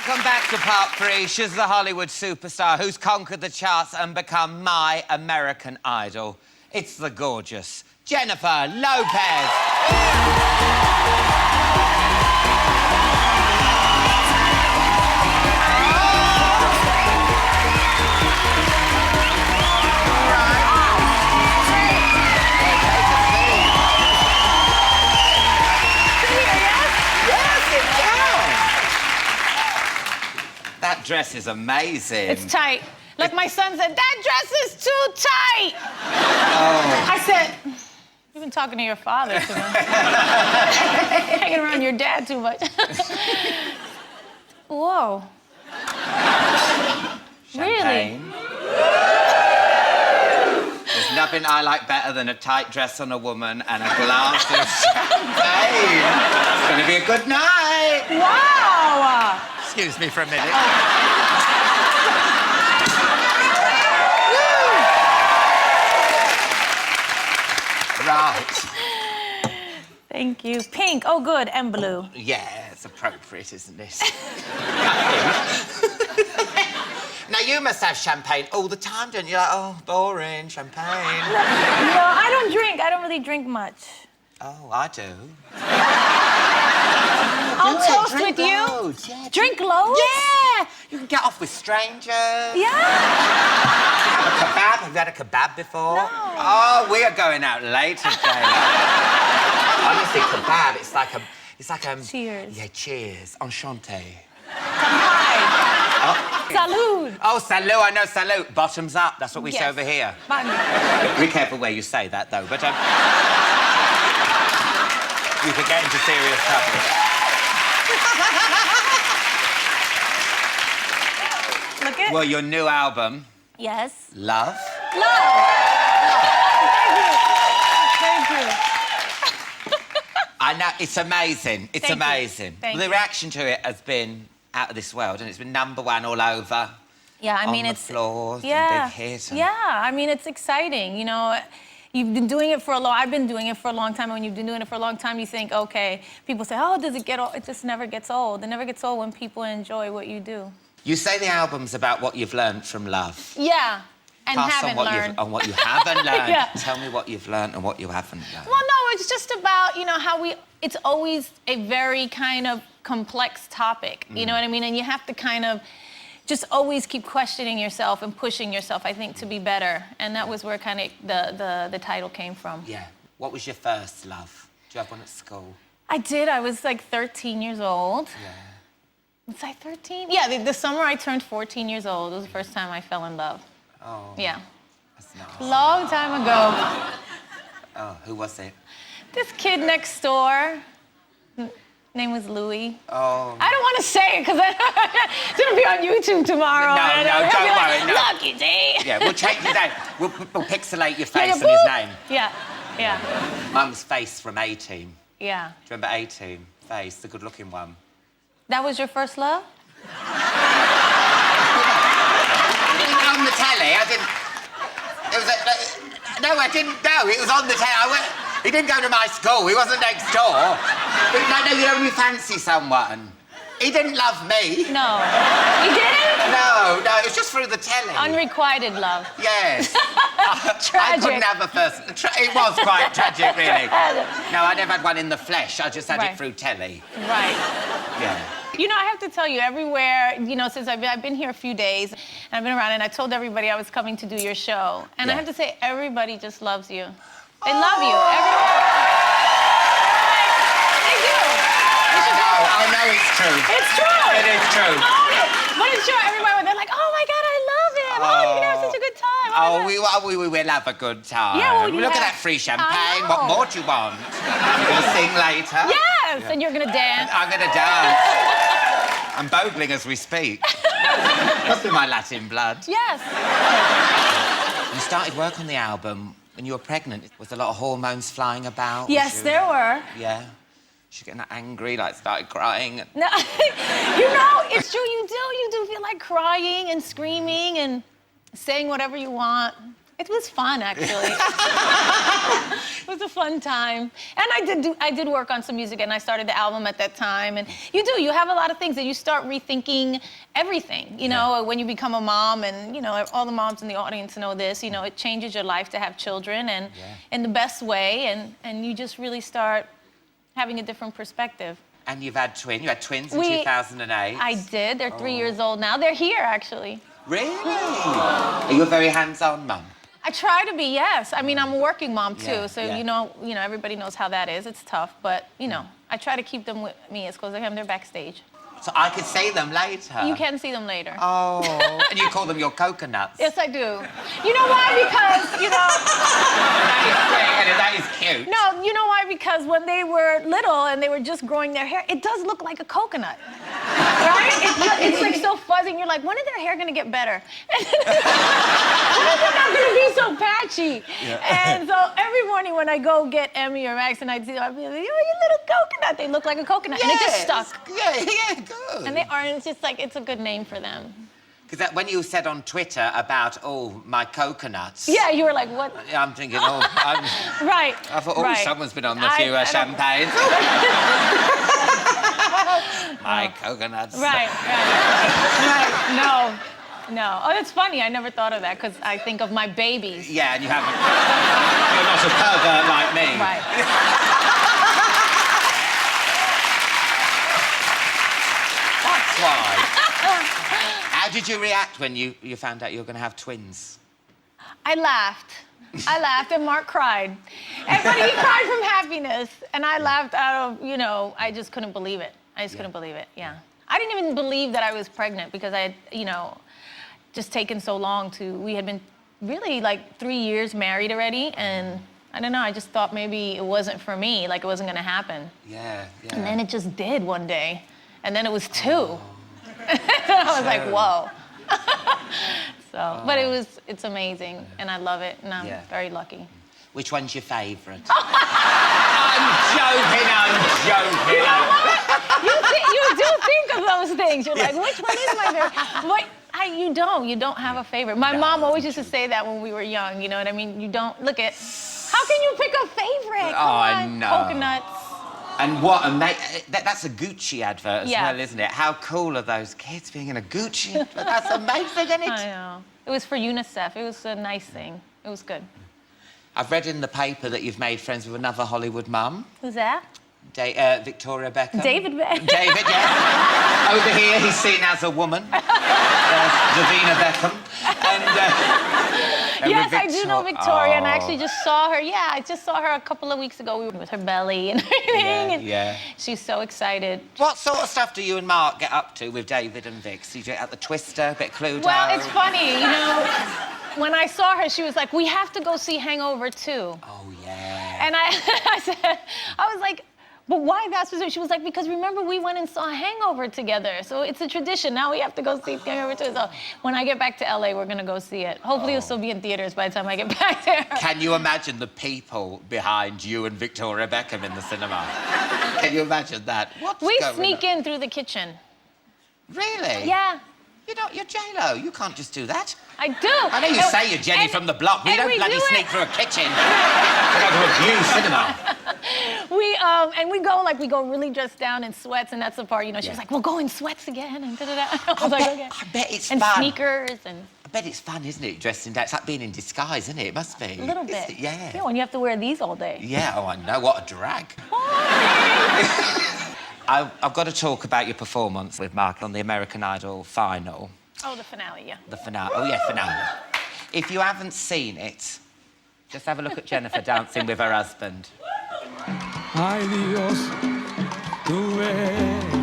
Welcome back to part 3. She's the Hollywood superstar who's conquered the charts and become my American Idol. It's the gorgeous Jennifer Lopez. That dress is amazing. It's tight. Like my son said, that dress is too tight. Oh. I said, you've been talking to your father too much. Hanging around your dad too much. Whoa. Champagne. Really? There's nothing I like better than a tight dress on a woman and a glass of champagne. It's gonna be a good night. Wow. Excuse me for a minute. Right. Thank you. Pink. Oh, good. And blue. Yeah, it's appropriate, isn't it? Now, you must have champagne all the time, don't you? Like, oh, boring, champagne. No, I don't drink. I don't really drink much. Oh, I do. I'll toast with you. Loads. Yeah, drink loads? Yeah. You can get off with strangers. Yeah. Have a kebab. Have you had a kebab before? No. Oh, we are going out later, Jayla. Honestly, kebab, it's like a... Cheers. Yeah, cheers. Enchanté. Oh. Salud. Oh, salud, I know salud. Bottoms up, that's what we say over here. Be careful where you say that, though, but... you could get into serious trouble. Look at... Well, your new album... Yes. Love? Love. Thank you. I know, it's amazing. It's Thank amazing. Thank the you. reaction to it has been out of this world, and it's been #1 all over. Yeah, I mean, on it's... the floors, yeah, big hit. And... yeah, I mean, it's exciting, you know. You've been doing it for a long... I've been doing it for a long time, and when you've been doing it for a long time, you think, okay, people say, oh, does it get old? It just never gets old. It never gets old when people enjoy what you do. You say the album's about what you've learned from love. Yeah, and Pass haven't on what learned. on what you haven't learned. Yeah. Tell me what you've learned and what you haven't learned. Well, no, it's just about, you know, how we... It's always a very kind of complex topic, you know what I mean? And you have to kind of just always keep questioning yourself and pushing yourself, I think, to be better. And that was where kind of the title came from. Yeah. What was your first love? Do you have one at school? I did. I was like 13 years old. Yeah. Was I 13? Yeah, the summer I turned 14 years old. It was the first time I fell in love. Oh. Yeah. That's nice. Long time ago. Oh, who was it? This kid next door. Name was Louis. Oh. I don't want to say it because it's going to be on YouTube tomorrow. No, don't worry, no. Look, you see? Yeah, we'll change his name. We'll pixelate your face Yeah, and his name. Yeah, yeah. Mum's Face from A-Team. Yeah. Do you remember A-Team? Face, the good-looking one. That was your first love? On the telly, I didn't... It was no, I didn't know. It was on the telly. He didn't go to my school. He wasn't next door. No, you know, when you fancy someone. He didn't love me. No. He didn't? No, it was just through the telly. Unrequited love. Yes. Tragic. I couldn't have a first... It was quite tragic, really. No, I never had one in the flesh. I just had it through telly. Right. Yeah. You know, I have to tell you, everywhere, you know, since I've been here a few days, and I've been around, and I told everybody I was coming to do your show. And I have to say, everybody just loves you. They love you. They do. I know it's true. It's true. It is true. But it's true. Everybody, they're like, oh my God, I love him. Oh, you're gonna have such a good time. We will have a good time. Yeah, well, Look at that free champagne. What more do you want? You're gonna sing later. Yes, and you're gonna dance. I'm gonna dance. I'm bogling as we speak. Must be my Latin blood. Yes. You started work on the album when you were pregnant. Was a lot of hormones flying about? Yes, there were. Yeah. She getting angry, like started crying. No, you know, it's true. You do feel like crying and screaming and saying whatever you want. It was fun, actually. It was a fun time. And I did work on some music, and I started the album at that time. And you have a lot of things that you start rethinking everything, you know, when you become a mom, and, you know, all the moms in the audience know this, you know, it changes your life to have children, and in the best way, and you just really start having a different perspective. And you've had twins. You had twins in 2008. I did. They're 3 years old now. They're here, actually. Really? Are you a very hands-on mum? I try to be, yes. I mean, I'm a working mom too, Yeah, so yeah. you know, everybody knows how that is. It's tough, but you know, I try to keep them with me as close as I can. They're backstage. So I could see them later. You can see them later. Oh. And you call them your coconuts. Yes, I do. You know why? Because, you know... That is cute. No, you know why? Because when they were little and they were just growing their hair, it does look like a coconut. Right? It's like so fuzzy, and you're like, when is their hair gonna get better? When is it not gonna be so patchy? Yeah. And so every morning when I go get Emmy or Max and I'd see them, I'd be like, oh, you little coconut. They look like a coconut. Yes. And it just stuck. Yeah, good. And they are, and it's just like, it's a good name for them. Because when you said on Twitter about, oh, my coconuts... Yeah, you were like, what? I'm thinking, oh, Right. I thought, oh, right. someone's been on a few champagnes. My coconuts. Right. No. Oh, that's funny. I never thought of that, because I think of my babies. Yeah, and you haven't... You're not a pervert like me. Right. That's why. How did you react when you found out you were going to have twins? I laughed, and Mark cried. But he cried from happiness, and I laughed out of, you know, I just couldn't believe it. I just couldn't believe it, yeah. I didn't even believe that I was pregnant, because I had, you know, just taken so long we had been really like 3 years married already, and I don't know, I just thought maybe it wasn't for me, like it wasn't gonna happen. Yeah. And then it just did one day, and then it was 2. Oh. And I was like, whoa. But it's amazing, and I love it, and I'm very lucky. Which one's your favourite? I'm joking. You do think of those things. You're like, which one is my favorite? What? You don't have a favorite. My mom always used to say that when we were young, you know what I mean? You don't, look at, how can you pick a favorite? Come on, no. Coconuts. And what that's a Gucci advert as well, isn't it? How cool are those kids being in a Gucci advert? That's amazing, isn't it? I know. It was for UNICEF. It was a nice thing. It was good. I've read in the paper that you've made friends with another Hollywood mum. Who's that? Victoria Beckham. David Beckham. David, yeah. Over here, he's seen as a woman. Davina Beckham. And yes, I do know Victoria, and I actually just saw her. Yeah, I just saw her a couple of weeks ago. We were with her belly and everything. Yeah. She's so excited. What sort of stuff do you and Mark get up to with David and Vic? So you do it at the Twister, a bit Cluedo? Well, it's funny, you know. When I saw her, she was like, we have to go see Hangover 2. Oh, yeah. And I was like, but why that specific? She was like, because remember we went and saw Hangover together. So it's a tradition. Now we have to go see Hangover 2. So when I get back to LA, we're going to go see it. Hopefully it'll still be in theaters by the time I get back there. Can you imagine the people behind you and Victoria Beckham in the cinema? Can you imagine that? We sneak in through the kitchen. Really? Yeah. You're J-Lo. You can't just do that. I do. I know you say you're Jenny from the block, but you don't bloody sneak through a kitchen. You go to a view cinema. We go really dressed down in sweats, and that's the part, you know, she was like, we'll go in sweats again, and da-da-da. I was like, okay. I bet it's fun. And sneakers, and... I bet it's fun, isn't it, dressed in that? It's like being in disguise, isn't it? It must be. A little bit. Yeah. Yeah, when you have to wear these all day. Yeah, oh, I know. What a drag. I've got to talk about your performance with Mark on the American Idol final. Oh, the finale, yeah. The finale. Oh, yeah, finale. If you haven't seen it, just have a look at Jennifer dancing with her husband. Ay, Dios, tú ves.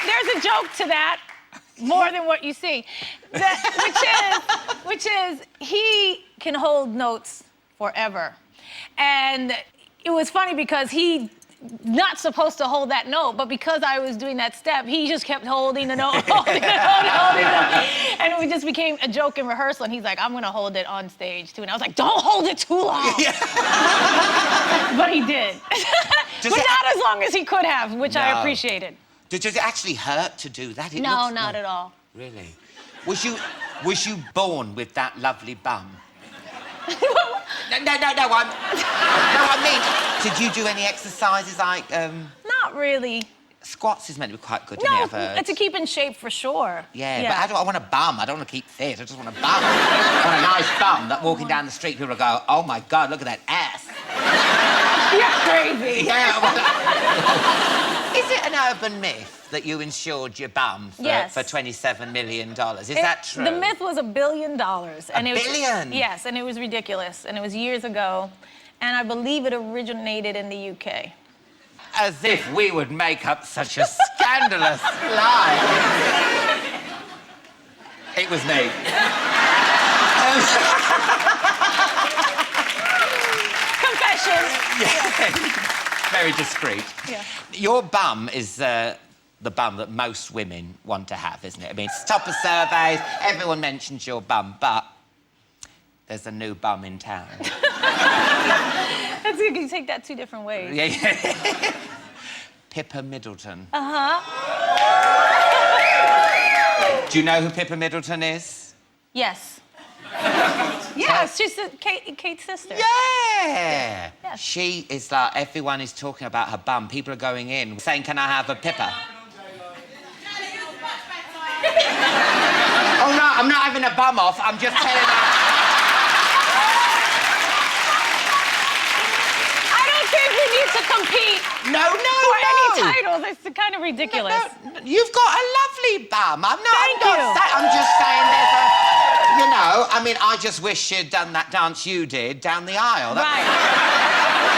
There's a joke to that, more than what you see, which is he can hold notes forever. And it was funny because he not supposed to hold that note, but because I was doing that step, he just kept holding the note, holding it, holding it. And it just became a joke in rehearsal. And he's like, I'm gonna hold it on stage too. And I was like, don't hold it too long. Yeah. But he did. But not as long as he could have, which I appreciated. Does it actually hurt to do that? No, not at all. Really? Was you born with that lovely bum? No, I mean, did you do any exercises like, Not really. Squats is meant to be quite good, No, isn't it? to keep in shape for sure. Yeah, but I want a bum. I don't want to keep fit. I just want a bum. I want a nice bum that walking down the street, people will go, oh my God, look at that ass. You're crazy. Yeah. Is it an urban myth that you insured your bum for $27 million? Is that true? The myth was $1 billion. And $1 billion? Yes, and it was ridiculous. And it was years ago. And I believe it originated in the UK. As if we would make up such a scandalous lie. It was me. Confession. Yeah. Very discreet. Yeah. Your bum is the bum that most women want to have, isn't it? I mean, it's top of surveys, everyone mentions your bum, but there's a new bum in town. That's good, you take that two different ways. Yeah. Pippa Middleton. Uh-huh. Do you know who Pippa Middleton is? Yes. Yes, she's Kate's sister. Yeah. Yes. She is like, everyone is talking about her bum. People are going in saying, can I have a Pippa? Oh, no, I'm not having a bum off. I'm just telling her. I don't think we need to compete No. for any titles. It's kind of ridiculous. No, you've got a lovely bum. I'm Thank you. I'm just saying there's a... You know, I mean, I just wish she'd done that dance you did down the aisle. Right.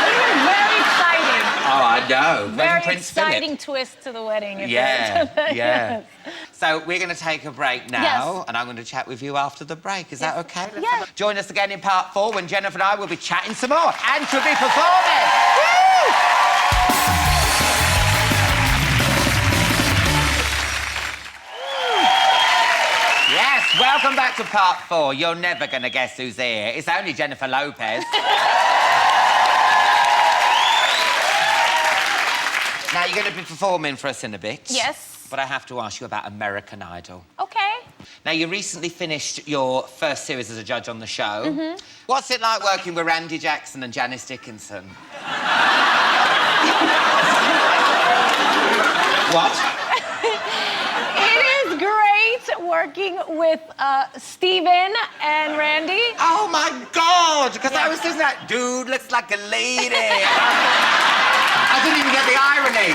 It was very exciting. Oh, I know. Very Prince exciting Philip. twist to the wedding. Yeah. Yes. So we're going to take a break now, Yes. and I'm going to chat with you after the break. Is that okay? Yes. Join us again in part 4 when Jennifer and I will be chatting some more and she'll be performing. Woo! Yes, welcome back to part 4. You're never going to guess who's here. It's only Jennifer Lopez. Now, you're going to be performing for us in a bit. Yes. But I have to ask you about American Idol. Okay. Now, you recently finished your first series as a judge on the show. Mm-hmm. What's it like working with Randy Jackson and Janice Dickinson? What? It is great working with Steven and Randy. Oh, my God! Because I was just like, dude looks like a lady. I didn't even get the irony.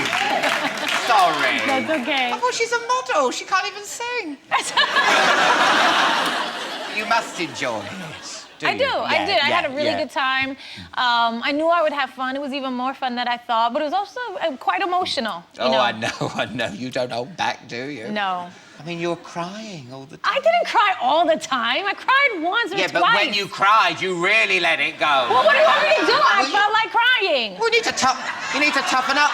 Sorry. That's okay. I thought she's a model. She can't even sing. You must enjoy it. I did. I had a really good time. I knew I would have fun. It was even more fun than I thought, but it was also quite emotional. You know? I know. You don't hold back, do you? No. I mean, you were crying all the time. I didn't cry all the time. I cried once or twice. Yeah, but when you cried, you really let it go. Well, what do you want me to do? I felt like crying. Well, you need to toughen up.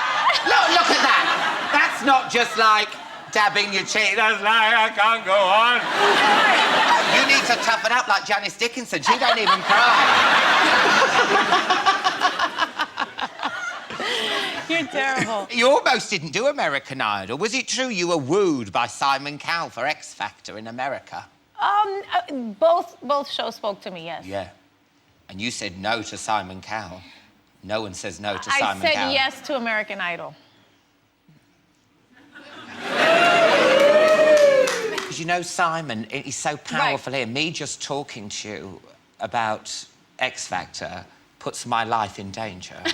Look at that. That's not just like dabbing your cheek. That's like, I can't go on. You need to toughen up like Janice Dickinson. She don't even cry. You're terrible. You almost didn't do American Idol. Was it true you were wooed by Simon Cowell for X Factor in America? Both shows spoke to me, yes. Yeah. And you said no to Simon Cowell. No one says no to Simon Cowell. I said yes to American Idol. Because you know, Simon, he's so powerful here. Me just talking to you about X Factor puts my life in danger. Is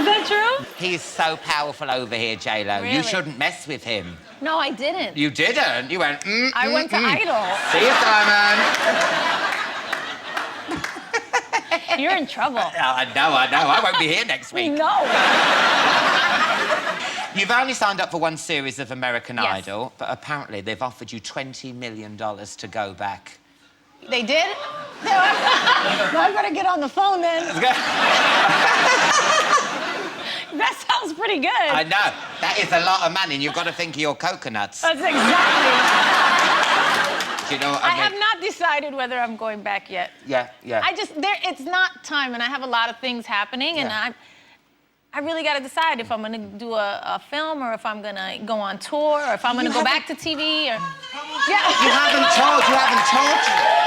that true? He is so powerful over here, J-Lo. Really? You shouldn't mess with him. No, I didn't. You didn't? You went, I went to Idol. See you, Simon. You're in trouble. I know. I won't be here next week. No. You've only signed up for one series of American Yes. Idol, but apparently they've offered you $20 million to go back. They did? No, I'm gonna get on the phone then. That sounds pretty good. I know. That is a lot of money, and you've got to think of your coconuts. That's exactly. Do you know what I mean? I have not decided whether I'm going back yet. Yeah. It's not time, and I have a lot of things happening, and I really got to decide if I'm going to do a film or if I'm going to go on tour or if I'm going to go back to TV or... Yeah. You haven't toured.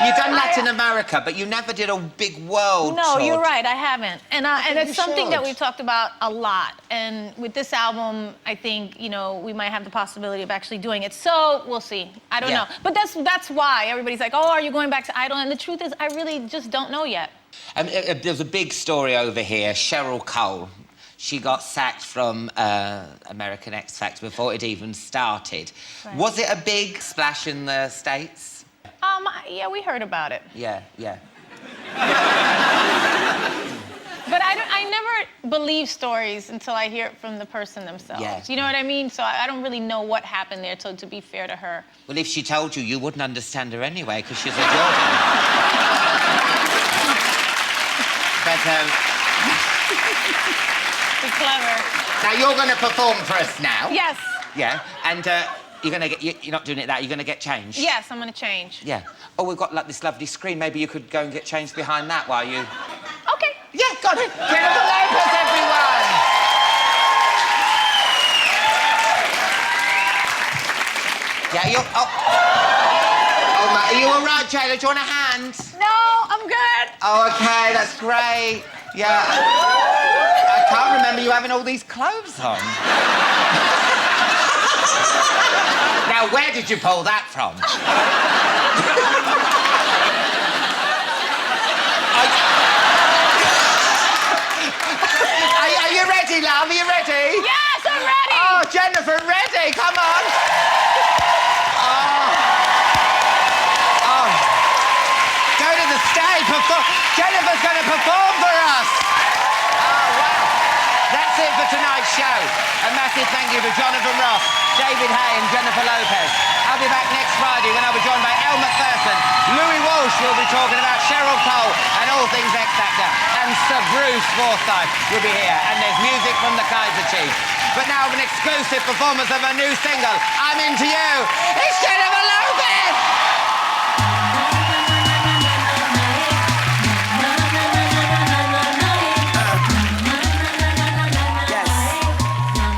You've done Latin America, but you never did a big world tour. No, you're right, I haven't. And it's something that should. we've talked about a lot. And with this album, I think, we might have the possibility of actually doing it. So we'll see. I don't know. But that's why everybody's like, oh, are you going back to Idol? And the truth is, I really just don't know yet. There's a big story over here. Cheryl Cole. She got sacked from American X Factor before it even started. Right. Was it a big splash in the States? Yeah, we heard about it. Yeah. But I never believe stories until I hear it from the person themselves. Yeah. You know what I mean? So I don't really know what happened there, to be fair to her. Well, if she told you, you wouldn't understand her anyway, because she's a Jordan. But, Be clever. now you're going to perform for us now. Yes. Yeah, and you're not doing it that, you're going to get changed. Yes, I'm going to change. Yeah. Oh, we've got like this lovely screen. Maybe you could go and get changed behind that while you... Okay. Yeah, go on. Jennifer Lopez, everyone! Yeah, you're... Oh, my... Are you all right, Jayla? Do you want a hand? No, I'm good. Oh, OK, that's great. Yeah. I can't remember you having all these clothes on. Now, where did you pull that from? Are you ready, love? Are you ready? Yes, I'm ready. Oh, Jennifer, ready? Come on. Oh. Go to the stage. Jennifer's going to perform for us. Oh, wow. That's it for tonight's show. A massive thank you to Jonathan Ross, David Hay and Jennifer Lopez. I'll be back next Friday when I'll be joined by Elle Macpherson. Louis Walsh will be talking about Cheryl Cole and all things X Factor. And Sir Bruce Forsyth will be here. And there's music from the Kaiser Chiefs. But now an exclusive performance of a new single, I'm Into You. It's Jennifer Lopez!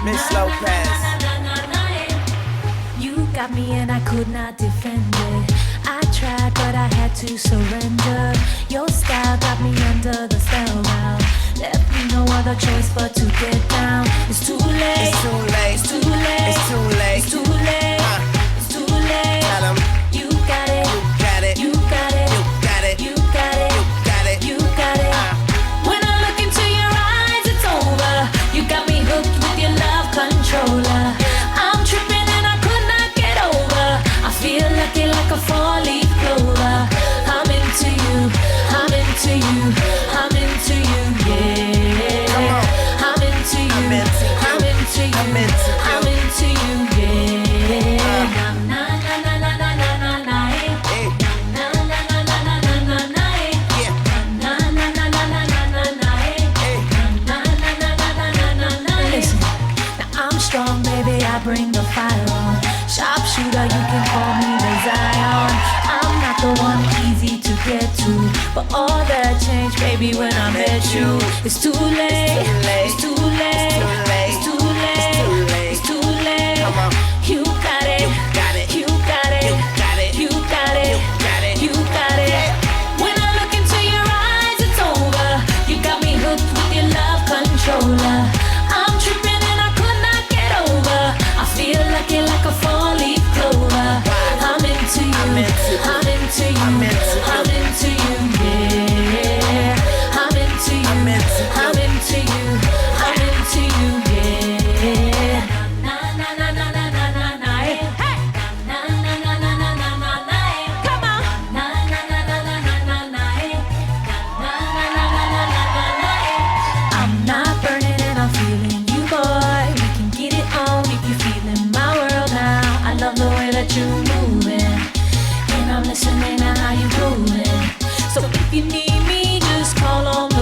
Miss Lopez. You got me and I could not defend it. I tried but I had to surrender. Your style got me under the spell now. Left me no other choice but to get down. It's too late. It's too late. It's too late. It's too late. It's too late. It's too late. Tell 'em. You got it. You got it. You got it. You got it. You got it. You got it. You got it. When I look into your eyes, it's over. You got me hooked with your love controller. I'm tripping and I could not get over. I feel lucky like a four-leaf clover. I'm into you. I'm into you. I'm into you. Yeah. I'm into you. I'm into you. I'm into you. I'm into you. Yeah. Na na na na na na na na. Hey. Na na na na na na na na. Yeah. Na na na na na na na na. Hey. Na na na na na na na na. Listen, now I'm strong, baby. I bring the fire on. Sharpshooter, you can call me the Zion. I'm not the one easy to get to, but all that changed, baby, when I met you. It's too late. It's too late. It's too late. It's too late. Come on. You got it. You got it. You got it. You got it. You got it. You got it. You got it. When I look into your eyes, it's over. You got me hooked with your love controller. I'm tripping and I could not get over. I feel lucky like a four-leaf clover. I'm into you. I'm into you. I'm into you. I'm into you. I'm into you. Yeah. I'm into you. I'm into you. I'm into you. I'm into you. Yeah. Na na na na na na na na. Hey. Na na na na na na na na. Come on. Na na na na na na na na. Na na na na na na na na. I'm not burning and I'm feeling you, boy. We can get it on if you feeling my world now. I love the way that you're moving, and I'm listening to how you're grooving. So if you need me, just call on me.